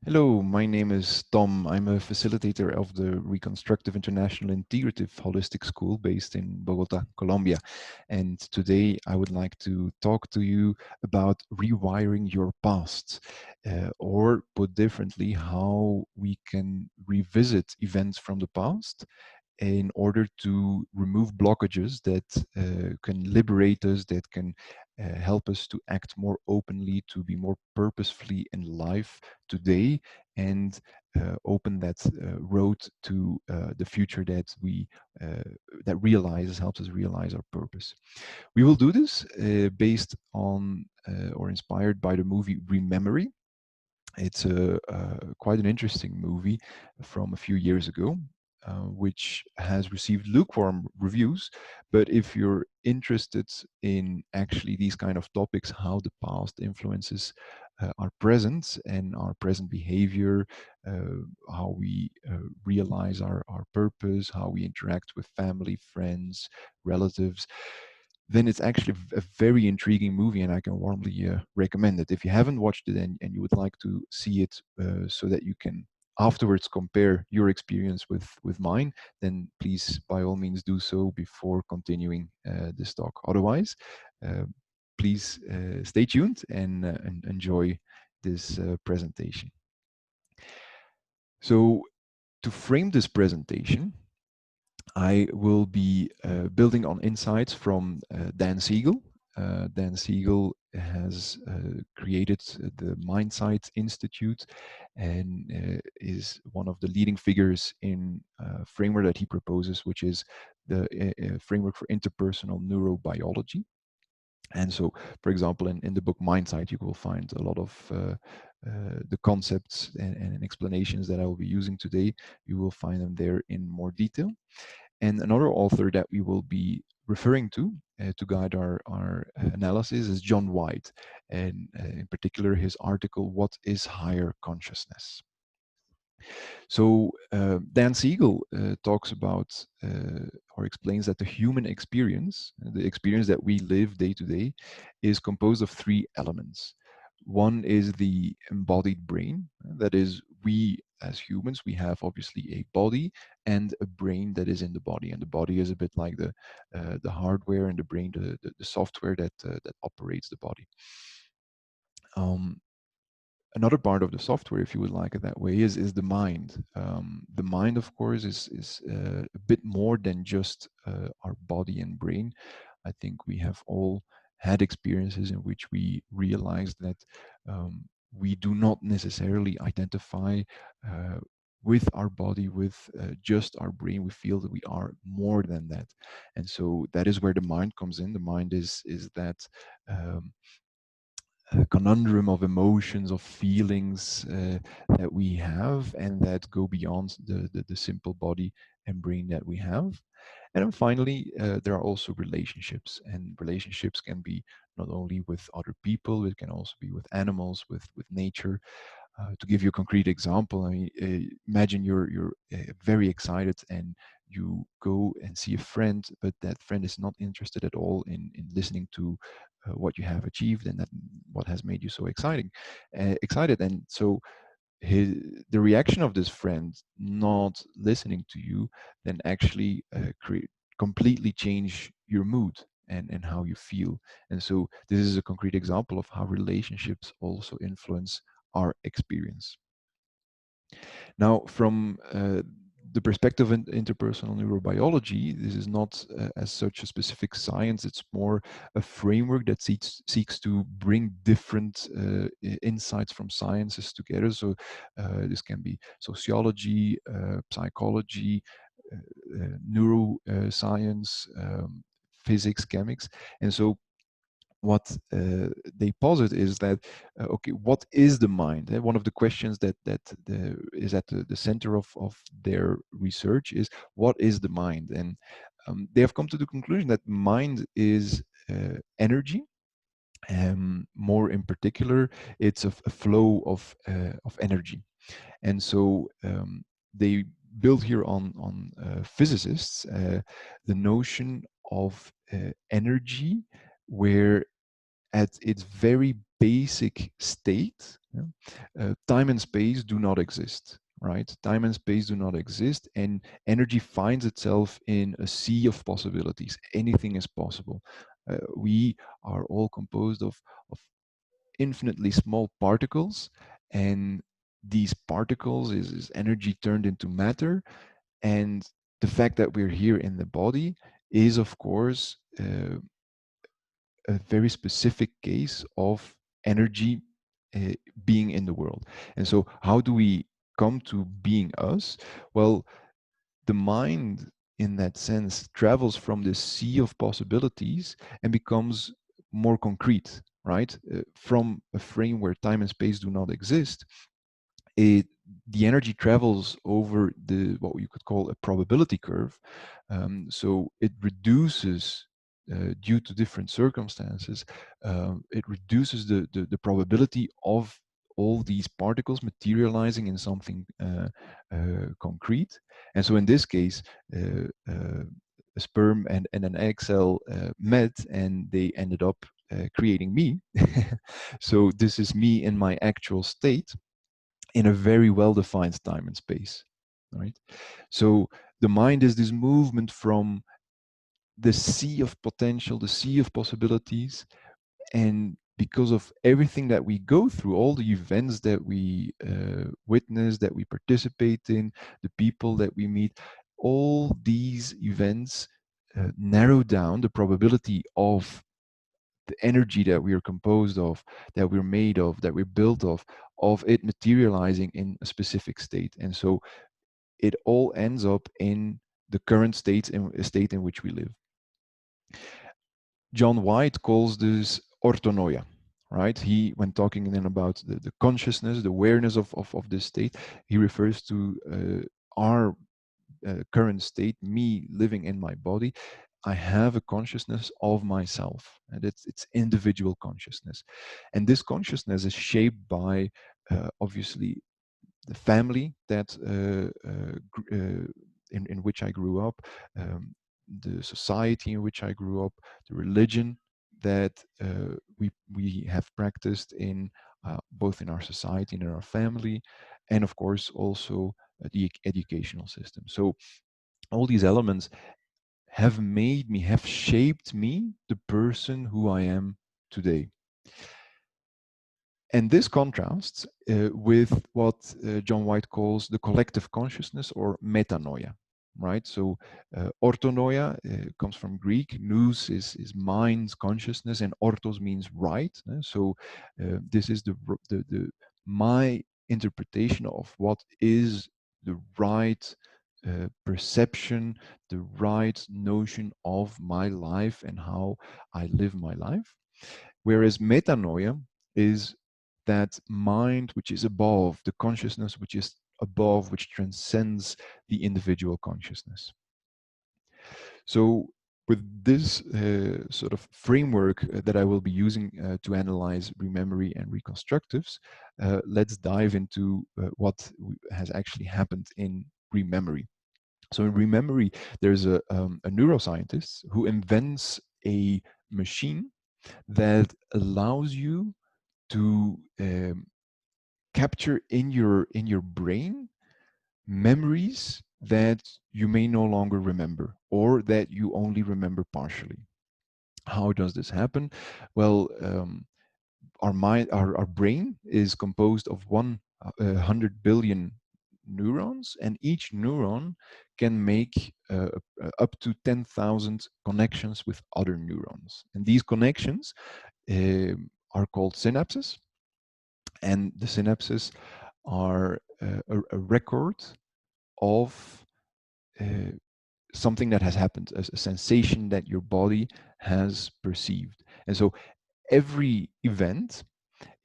Hello, my name is Tom. I'm a facilitator of the Reconstructive International Integrative Holistic School based in Bogota, Colombia. And today I would like to talk to you about rewiring your past, or put differently, how we can revisit events from the past in order to remove blockages that can liberate us, that can help us to act more openly, to be more purposefully in life today, and open that road to the future that we that realizes helps us realize our purpose. We will do this based on or inspired by the movie Rememory. It's quite an interesting movie from a few years ago, which has received lukewarm reviews. But if you're interested in actually these kind of topics, how the past influences our present and our present behavior, how we realize our purpose, how we interact with family, friends, relatives, then it's actually a very intriguing movie, and I can warmly recommend it. If you haven't watched it and you would like to see it so that you can afterwards compare your experience with mine, then please by all means do so before continuing this talk. Otherwise, uh, please stay tuned and enjoy this presentation. So to frame this presentation, I will be building on insights from Dan Siegel. Dan Siegel has created the Mindsight Institute and is one of the leading figures in a framework that he proposes, which is the framework for interpersonal neurobiology. And so, for example, in the book Mindsight, you will find a lot of the concepts and explanations that I will be using today. You will find them there in more detail. And another author that we will be referring to guide our analysis is John White, and in particular his article, What is Higher Consciousness? So Dan Siegel talks about or explains that the human experience, the experience that we live day to day, is composed of three elements. One is the embodied brain. That is, we as humans, we have obviously a body and a brain that is in the body, and the body is a bit like the hardware, and the brain the software that operates the body. Um, Another part of the software, if you would like it that way, is the mind. The mind, of course, is a bit more than just our body and brain. I think we have all had experiences in which we realized that we do not necessarily identify with our body, with just our brain. We feel that we are more than that, and so that is where the mind comes in. The mind is that. Um, conundrum of emotions, of feelings that we have, and that go beyond the simple body and brain that we have. And then finally, there are also relationships, and relationships can be not only with other people, it can also be with animals, with nature. To give you a concrete example, I mean, imagine you're very excited and you go and see a friend, but that friend is not interested at all in listening to what you have achieved and that what has made you so excited. And so the reaction of this friend not listening to you then actually completely change your mood and how you feel. And so this is a concrete example of how relationships also influence our experience. Now, from the perspective in interpersonal neurobiology, this is not as such a specific science. It's more a framework that seeks to bring different insights from sciences together. So this can be sociology, psychology, neuroscience, physics, chemics. And so what they posit is that okay, what is the mind? One of the questions that is at the center of their research is what is the mind, and they have come to the conclusion that mind is energy. More in particular, it's a flow of energy, and so they build here on physicists the notion of energy, where at its very basic state, time and space do not exist, right? Time and space do not exist, and energy finds itself in a sea of possibilities. Anything is possible. We are all composed of infinitely small particles, and these particles is energy turned into matter. And the fact that we're here in the body is, of course, a very specific case of energy uh, being in the world. And so, how do we come to being us? Well, the mind, in that sense, travels from this sea of possibilities and becomes more concrete, right? From a frame where time and space do not exist, it the energy travels over the what you could call a probability curve. So it reduces due to different circumstances. It reduces the probability of all these particles materializing in something concrete. And so in this case, a sperm and an egg cell met, and they ended up creating me. So this is me in my actual state, in a very well-defined time and space, right? So the mind is this movement from the sea of potential, the sea of possibilities, and because of everything that we go through, all the events that we witness, that we participate in, the people that we meet, all these events narrow down the probability of the energy that we are composed of, that we're made of, that we're built of it materializing in a specific state. And so it all ends up in the current state in which we live. John White calls this orthonoia, right? He, when talking then about the consciousness, the awareness of this state, he refers to our current state, me living in my body. I have a consciousness of myself, and it's individual consciousness. And this consciousness is shaped by obviously the family that in which I grew up, the society in which I grew up, the religion that we have practiced in both in our society and in our family, and of course also the educational system. So all these elements have made me, have shaped me, the person who I am today. And this contrasts with what John White calls the collective consciousness, or metanoia, right? So orthonoia comes from Greek. Nous is mind's consciousness, and orthos means right. So this is the my interpretation of what is the right perception, the right notion of my life and how I live my life. Whereas metanoia is that mind which is above, the consciousness which is above, which transcends the individual consciousness. So with this sort of framework that I will be using to analyze Rememory and Reconstructives, let's dive into what has actually happened in Rememory. So in Rememory, there's a neuroscientist who invents a machine that allows you to capture in your brain memories that you may no longer remember, or that you only remember partially. How does this happen? Well, our mind, our brain is composed of 100 billion neurons, and each neuron can make up to 10,000 connections with other neurons. And these connections are called synapses, and the synapses are a record of uh, something that has happened, a sensation that your body has perceived. And so every event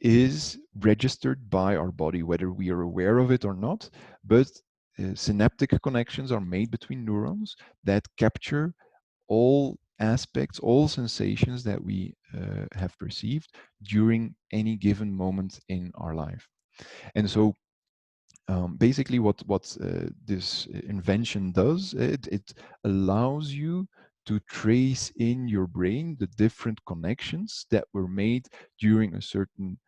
is registered by our body, whether we are aware of it or not. But synaptic connections are made between neurons that capture all aspects, all sensations that we have perceived during any given moment in our life. And so basically what this invention does, it allows you to trace in your brain the different connections that were made during a certain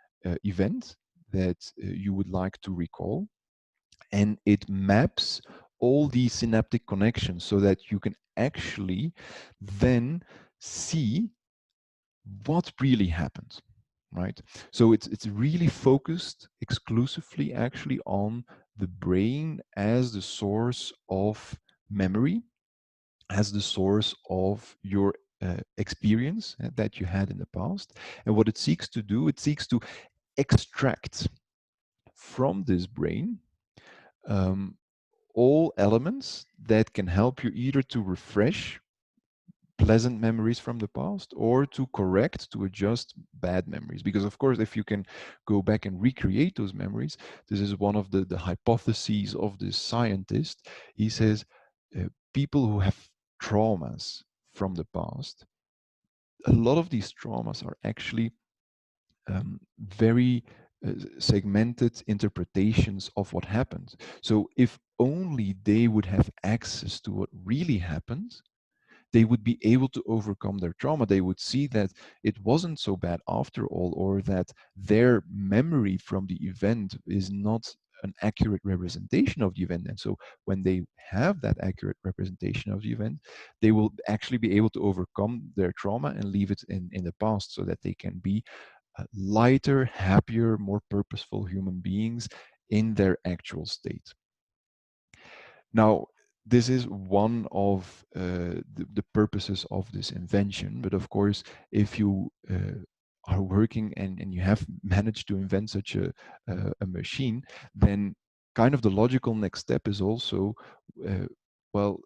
event that you would like to recall. And it maps all these synaptic connections so that you can actually then see what really happened, right? So it's really focused exclusively actually on the brain as the source of memory, as the source of your experience that you had in the past. And what it seeks to do, it seeks to extract from this brain um, all elements that can help you either to refresh pleasant memories from the past or to correct, to adjust bad memories. Because of course, if you can go back and recreate those memories, this is one of the hypotheses of this scientist. He says people who have traumas from the past, a lot of these traumas are actually very segmented interpretations of what happened. So if only they would have access to what really happened, they would be able to overcome their trauma. They would see that it wasn't so bad after all, or that their memory from the event is not an accurate representation of the event. And so when they have that accurate representation of the event, they will actually be able to overcome their trauma and leave it in the past so that they can be lighter, happier, more purposeful human beings in their actual state. Now, this is one of the purposes of this invention, but of course, if you are working and you have managed to invent such a machine, then kind of the logical next step is also, well,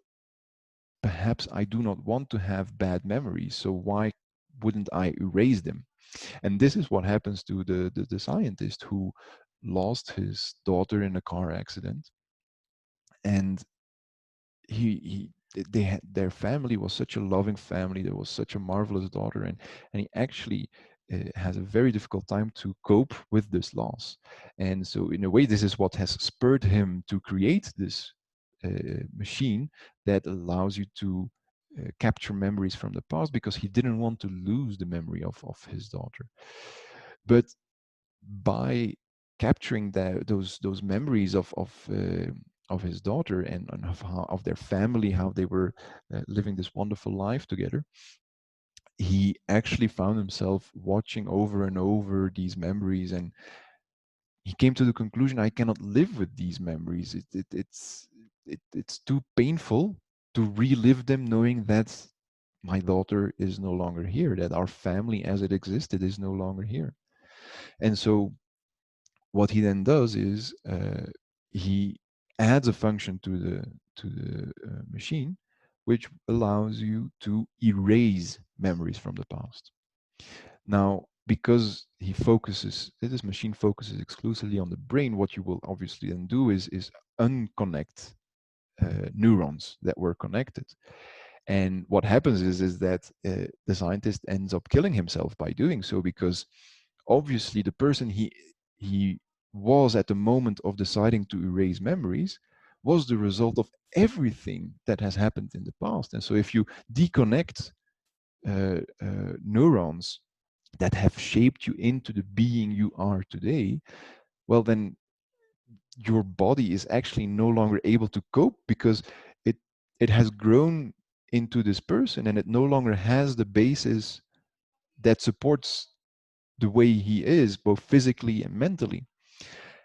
perhaps I do not want to have bad memories, so why wouldn't I erase them? And this is what happens to the scientist who lost his daughter in a car accident. And he they had, their family was such a loving family. There was such a marvelous daughter, and he actually has a very difficult time to cope with this loss. And so in a way, this is what has spurred him to create this machine that allows you to capture memories from the past, because he didn't want to lose the memory of his daughter. But by capturing those memories of his daughter, and of their family, how they were living this wonderful life together, he actually found himself watching over and over these memories, and he came to the conclusion, I cannot live with these memories. It's too painful to relive them, knowing that my daughter is no longer here, that our family as it existed is no longer here. And so what he then does is he adds a function to the machine, which allows you to erase memories from the past. Now, because this machine focuses exclusively on the brain, what you will obviously then do is unconnect neurons that were connected. And what happens is that the scientist ends up killing himself by doing so, because obviously the person he was at the moment of deciding to erase memories was the result of everything that has happened in the past. And so if you deconnect neurons that have shaped you into the being you are today, well, then your body is actually no longer able to cope, because it it has grown into this person, and it no longer has the basis that supports the way he is, both physically and mentally.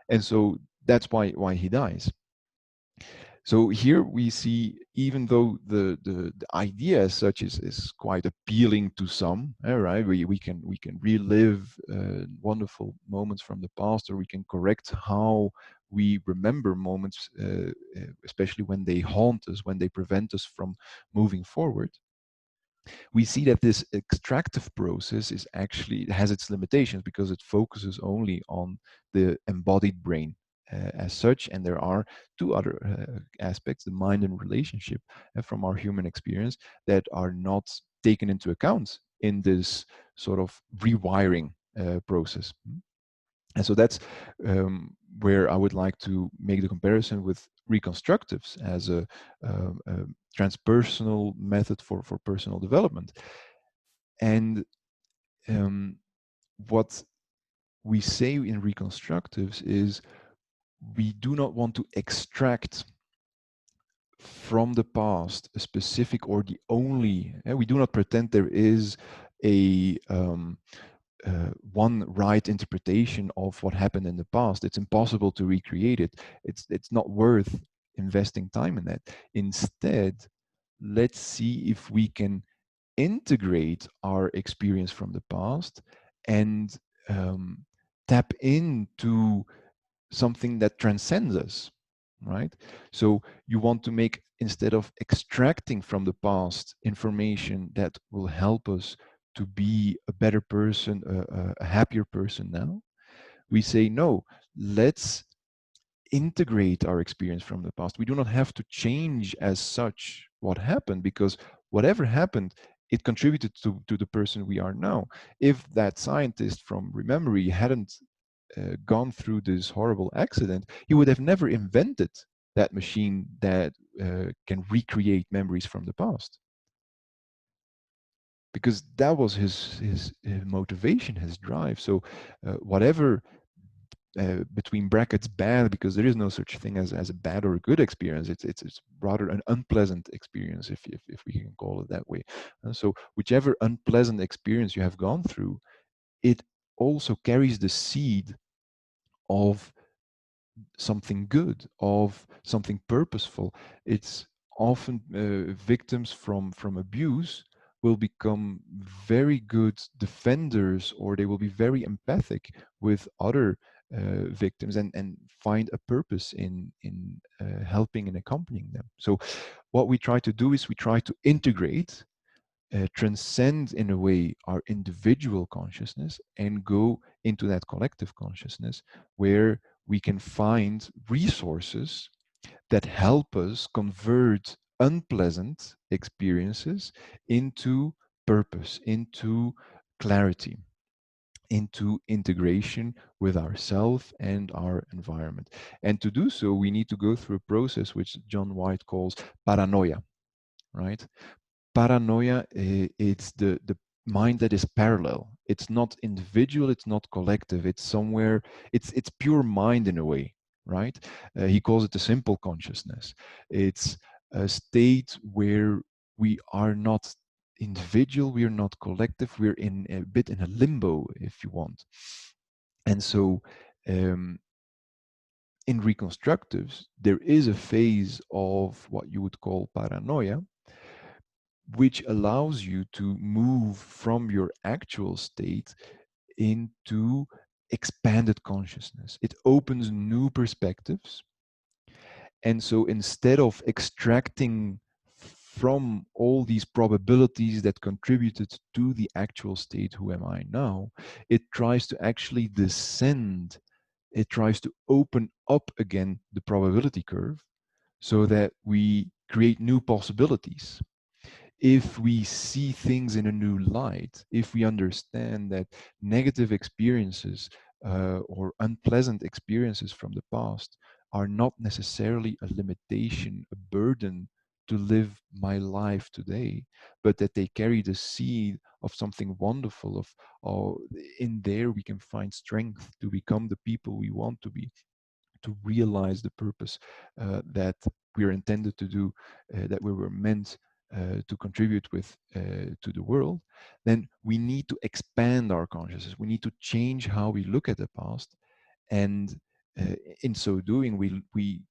And so that's why he dies. So here we see, even though the idea as such is quite appealing to some, right? We can relive wonderful moments from the past, or we can correct how we remember moments, especially when they haunt us, when they prevent us from moving forward. We see that this extractive process is actually has its limitations, because it focuses only on the embodied brain as such, and there are two other aspects, the mind and relationship, from our human experience, that are not taken into account in this sort of rewiring process. And so that's where I would like to make the comparison with reconstructives as a transpersonal method for personal development. And what we say in Reconstructives is we do not want to extract from the past a specific or the only, we do not pretend there is a one right interpretation of what happened in the past. It's impossible to recreate it. It's not worth investing time in that. Instead, let's see if we can integrate our experience from the past and tap into something that transcends us, right? So you want to make, instead of extracting from the past information that will help us to be a better person, a happier person now, we say, no, let's integrate our experience from the past. We do not have to change as such what happened, because whatever happened, it contributed to the person we are now. If that scientist from Rememory hadn't gone through this horrible accident, he would have never invented that machine that can recreate memories from the past. Because that was his motivation, his drive. So whatever between brackets bad, because there is no such thing as a bad or a good experience. It's rather an unpleasant experience, if we can call it that way. So whichever unpleasant experience you have gone through, it also carries the seed of something good, of something purposeful. It's often victims from abuse will become very good defenders, or they will be very empathic with other victims, and find a purpose in helping and accompanying them. So what we try to do is we try to integrate, transcend in a way our individual consciousness and go into that collective consciousness, where we can find resources that help us convert unpleasant experiences into purpose, into clarity, into integration with ourself and our environment. And to do so, we need to go through a process which John White calls paranoia, right? Paranoia, it's the mind that is parallel. It's not individual, it's not collective, it's somewhere, it's pure mind in a way, right? He calls it the simple consciousness. It's a state where we are not individual, we are not collective, we're in a bit in a limbo, if you want. And so um, in Reconstructives, there is a phase of what you would call paranoia, which allows you to move from your actual state into expanded consciousness. It opens new perspectives. And so instead of extracting from all these probabilities that contributed to the actual state, who am I now, it tries to actually descend, it tries to open up again the probability curve so that we create new possibilities. If we see things in a new light, if we understand that negative experiences or unpleasant experiences from the past are not necessarily a limitation, a burden to live my life today, but that they carry the seed of something wonderful, of in there we can find strength to become the people we want to be, to realize the purpose that we're intended to do, that we were meant to contribute with to the world, then we need to expand our consciousness. We need to change how we look at the past, and in so doing, we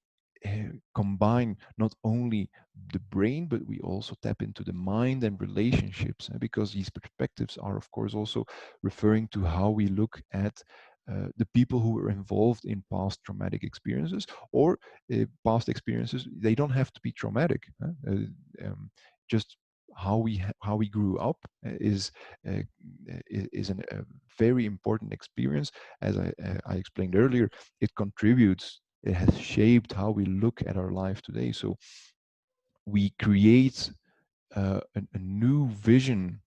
combine not only the brain, but we also tap into the mind and relationships, because these perspectives are, of course, also referring to how we look at the people who were involved in past traumatic experiences, or past experiences. They don't have to be traumatic. Just how we grew up uh, is a very important experience. As I explained earlier, it contributes. It has shaped how we look at our life today. So we create a new vision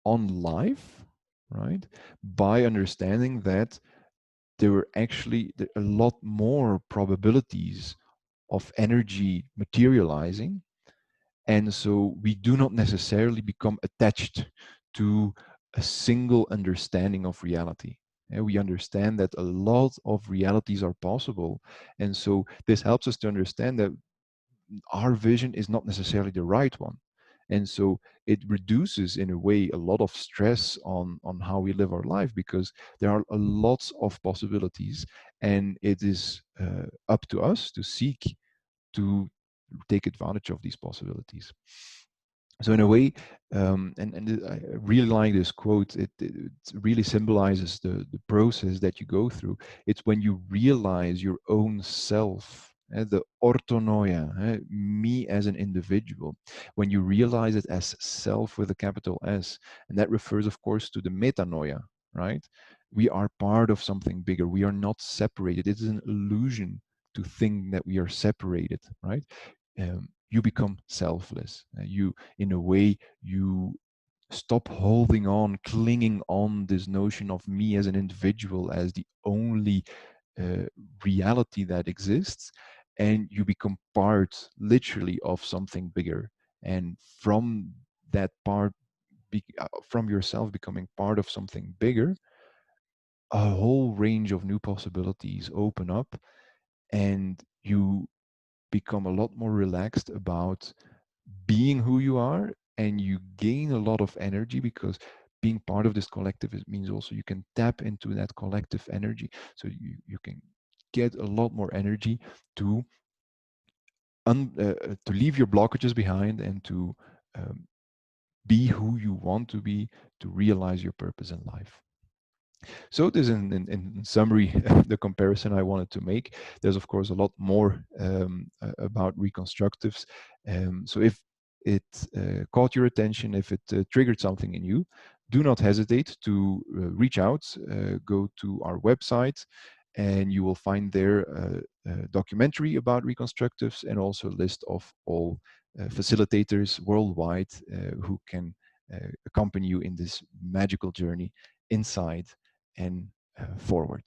on life, right? By understanding that there were actually a lot more probabilities of energy materializing, And so we do not necessarily become attached to a single understanding of reality. And we understand that a lot of realities are possible. And so this helps us to understand that our vision is not necessarily the right one. And so it reduces, in a way, a lot of stress on how we live our life, because there are a lots of possibilities, and it is up to us to seek to take advantage of these possibilities. So in a way, and I really like this quote. It really symbolizes the process that you go through. It's when you realize your own self, the ortonoia, me as an individual. When you realize it as self with a capital S, and that refers, of course, to the metanoia, right? We are part of something bigger. We are not separated. It is an illusion to think that we are separated, right? You become selfless. You, in a way, you stop holding on, clinging on this notion of me as an individual as the only uh, reality that exists, and you become part, literally, of something bigger. And from that part, from yourself becoming part of something bigger, a whole range of new possibilities open up, and you become a lot more relaxed about being who you are, and you gain a lot of energy, because being part of this collective, it means also you can tap into that collective energy. So you can get a lot more energy to to leave your blockages behind, and to um, be who you want to be, to realize your purpose in life. So this, in summary, the comparison I wanted to make. There's, of course, a lot more about reconstructives. So if it caught your attention, if it triggered something in you, do not hesitate to reach out. Go to our website, and you will find there a documentary about reconstructives, and also a list of all facilitators worldwide who can accompany you in this magical journey inside and forward.